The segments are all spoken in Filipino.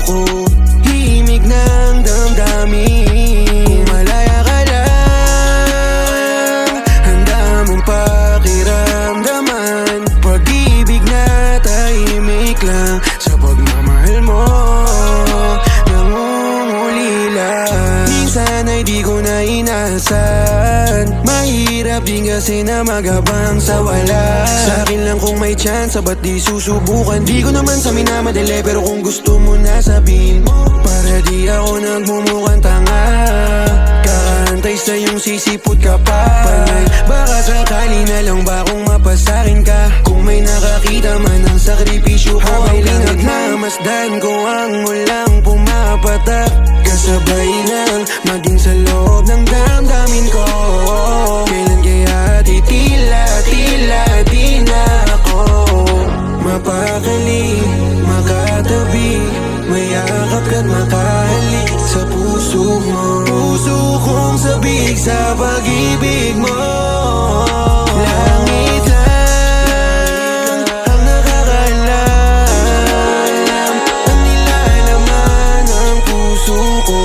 ko. Himig ng damdamin. Kung malaya ka lang, handa mong pakiramdaman. Pag-ibig na tahimik lang sa pagmamahal mo, nangungulila. Minsan ay di ko na inaasahan. Mahirap din kasi na magabang sa wala. Sa'kin lang kung may chance, ba't di susubukan? Di ko naman sa minamadali, pero kung gusto mo na sabihin mo, para di ako nagmumukhang tanga. Kakantay sa iyong sisipot ka pa. Panay, baka sakali na lang ba kung mapasakin ka? Kung may nakakita man ang sakripisyo ko, habang pinagmamasdan ko ang mulang pumapatak. Kasabay lang maging sa loob ng damdamin ko. Kailan kaya titila di na ako mapakali, makatabi, mayakap ka't makahalik sa puso mo. Puso kong sabik sa pag-ibig mo. Langit lang ang nakakaalam ang nilalaman ng puso ko.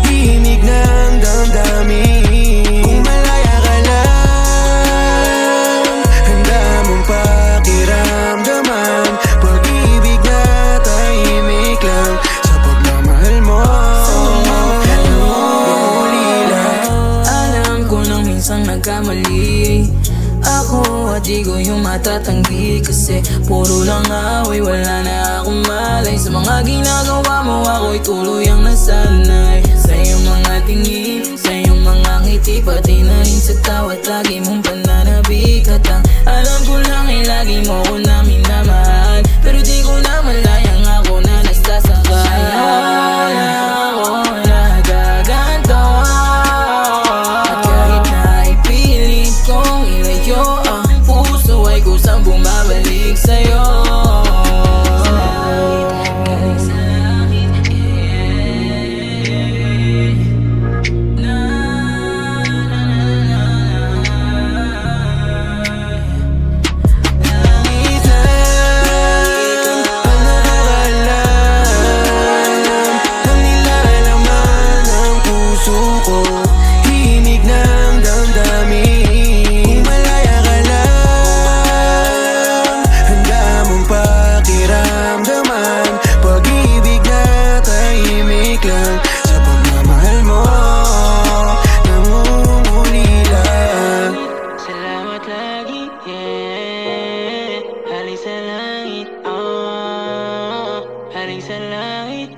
Himig ng damdamin. Kung malaya ka lang, handa mong pakiramdaman. Pag-ibig na tahimik lang sa pagmamahal mo, nangungulila. Alam ko nang minsan nagkamali ako at di ko yung matatanggi. Kasi puro lang away, wala na akong malay. Sa mga ginagawa mo ako'y tuluyang nasanay. Sa iyong mga tingin, sa iyong mga ngiti, pati na rin sa tawat lagi mong pananabik. At ang alam ko lang ay lagi mo ko na minamahal, pero di ko na malayang ako na nagsasaka. Sa'yo lang ako nagaganto, at kahit na ipilit kong ilayo, ang puso ay kusang bumabalik sa'yo. Haling sa langit,